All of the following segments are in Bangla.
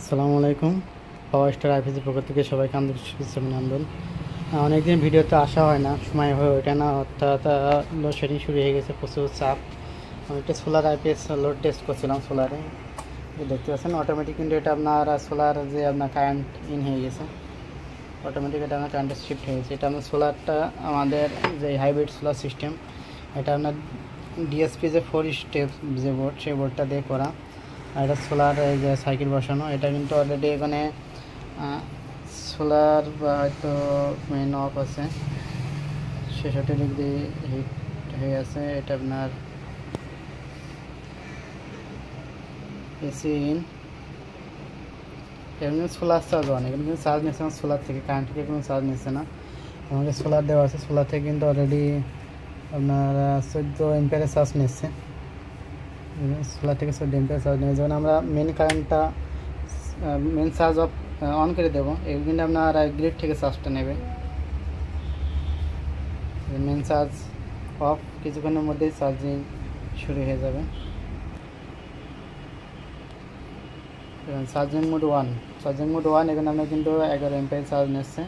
আসসালামু আলাইকুম। পাওয়ার স্টার আইপিসির পক্ষ থেকে সবাইকে আন্তরিক শুভেচ্ছা অভিনন্দন। অনেকদিন ভিডিওতে আসা হয় না, সময় হয়ে ওঠে না, অর্থাৎ লোডশেডিং শুরু হয়ে গেছে, প্রচুর চাপ। আমি একটা সোলার আইপিএস লোড টেস্ট করছিলাম সোলারে, দেখতে পাচ্ছেন অটোমেটিক, কিন্তু এটা আপনার সোলার যে আপনার কারেন্ট ইন হয়ে গেছে, অটোমেটিক এটা আপনার কারেন্টের শিফট হয়ে গেছে। এটা আপনার সোলারটা আমাদের যে হাইব্রিড সোলার সিস্টেম, এটা আপনার ডিএসপি যে 4 স্টেপ যে বোর্ড, সেই বোর্ডটা দিয়ে করা। আর এটা সোলার এই যে সাইকেল বসানো, এটা কিন্তু অলরেডি এখানে সোলার বা হয়তো মেন অফ আছে, 66 ডিগ্রি হিট হয়ে আছে। এটা আপনার এসি ইন, এমনি সোলার চার্জ অন, এখানে কিন্তু চার্জ নিচ্ছে না সোলার থেকে, কারেন্ট থেকে কোনো চার্জ নিচ্ছে না। আমাকে সোলার দেওয়া আছে, সোলার থেকে কিন্তু অলরেডি আপনার 14 এম্পিয়ারের চার্জ নিচ্ছে। সোলার থেকে 14 এম্পিয়ার চার্জ নিয়ে যখন আমরা মেন কারেন্টটা মেন চার্জ অফ অন করে দেবো, এগুলো কিন্তু আপনার গ্রিড থেকে চার্জটা নেবে। মেন চার্জ অফ, কিছুক্ষণের মধ্যেই চার্জিং শুরু হয়ে যাবে। চার্জিং মোড 1, চার্জিং মোড 1, এখানে আপনার কিন্তু 11 এম্পিয়ার চার্জ নিচ্ছে।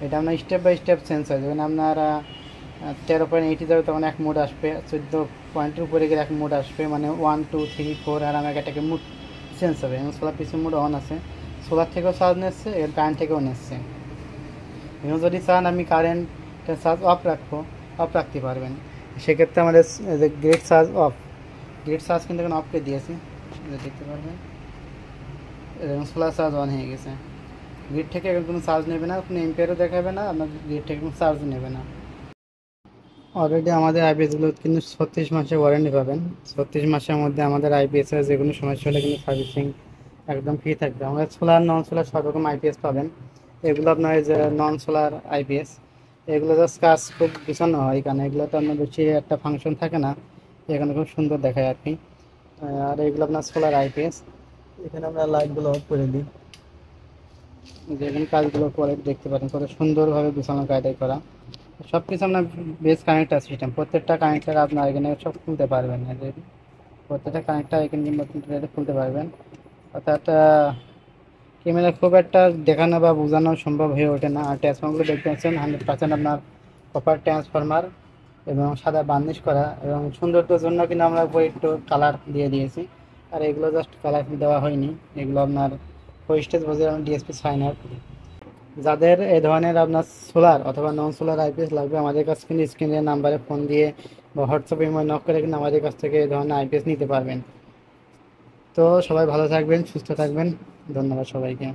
এটা আপনার স্টেপ বাই স্টেপ চেঞ্জ হয়। যখন আপনার 13.80 যাবে তখন এক মোড আসবে, 14 পয়েন্টের উপরে গেলে এক মোড আসবে, মানে 1 2 3 4 আর আমার এটাকে মোড চেঞ্জ হবে। এবং সোলার পিসি মোড অন আছে, সোলার থেকেও চার্জ নিচ্ছে, এর কারেন্ট থেকেও নিচ্ছে। এবং যদি চান আমি কারেন্টের চার্জ অফ রাখতে পারবেন। সেক্ষেত্রে আমাদের যে grid charge of, grid charge কিন্তু এখানে অফ করে দিয়েছি, দেখতে পারবেন। এবং সোলার চার্জ অন হয়ে গেছে। গ্রিড থেকে এখন কোনো চার্জ নেবে না, কোনো এম্পিয়ারও দেখাবে না, আপনার গ্রিড থেকে কোনো চার্জ নেবে না। অলরেডি আমাদের আইপিএসগুলো কিন্তু 36 মাসের ওয়ারেন্টি পাবেন। 36 মাসের মধ্যে আমাদের আইপিএসের যে কোনো সমস্যা হলে কিন্তু সার্ভিসিং একদম ফ্রি থাকবে। আমাদের সোলার নন সোলার সব রকম আইপিএস পাবেন। এগুলো আপনার যে নন সোলার আইপিএস, এগুলো জাস্ট কাজ খুব বিছন্ন হয়, কারণ এগুলোতে আপনার বেশি একটা ফাংশন থাকে না, এখানে খুব সুন্দর দেখায় আর কি। আর এগুলো আপনার সোলার আইপিএস, এখানে আমরা লাইটগুলো অফ করে দিই, যেখানে কাজগুলো করে দেখতে পারেন কত সুন্দরভাবে গুছানো কায়দায় করা। সব কিছু আপনার বেস কানেক্টার সিস্টেম, প্রত্যেকটা কানেক্টার আপনার এখানে সব খুলতে পারবেন, প্রত্যেকটা কানেক্টার এখানে খুলতে পারবেন। অর্থাৎ ক্যামেরা খুব একটা দেখানো বা বোঝানো সম্ভব হয়ে ওঠে না। আর ট্রান্সফর্মারগুলো দেখতে পাচ্ছেন 100% আপনার কপার ট্রান্সফরমার এবং সাদা বার্নিশ করা, এবং সৌন্দর্যের জন্য কিন্তু আমরা উপরে একটু কালার দিয়ে দিয়েছি। আর এগুলো জাস্ট কালার দেওয়া হয়নি, এগুলো আপনার পোস্টেজ বোঝে ডিএসপি সাইনার। যাদের এই ধরনের আপনার সোলার অথবা নন সোলার আইপিএস লাগবে, আমাদের কাছে কিন্তু স্ক্রিনের নাম্বারে ফোন দিয়ে বা হোয়াটসঅ্যাপে নক করে কিন্তু আমাদের কাছ থেকে এই ধরনের আইপিএস নিতে পারবেন। তো সবাই ভালো থাকবেন, সুস্থ থাকবেন, ধন্যবাদ সবাইকে।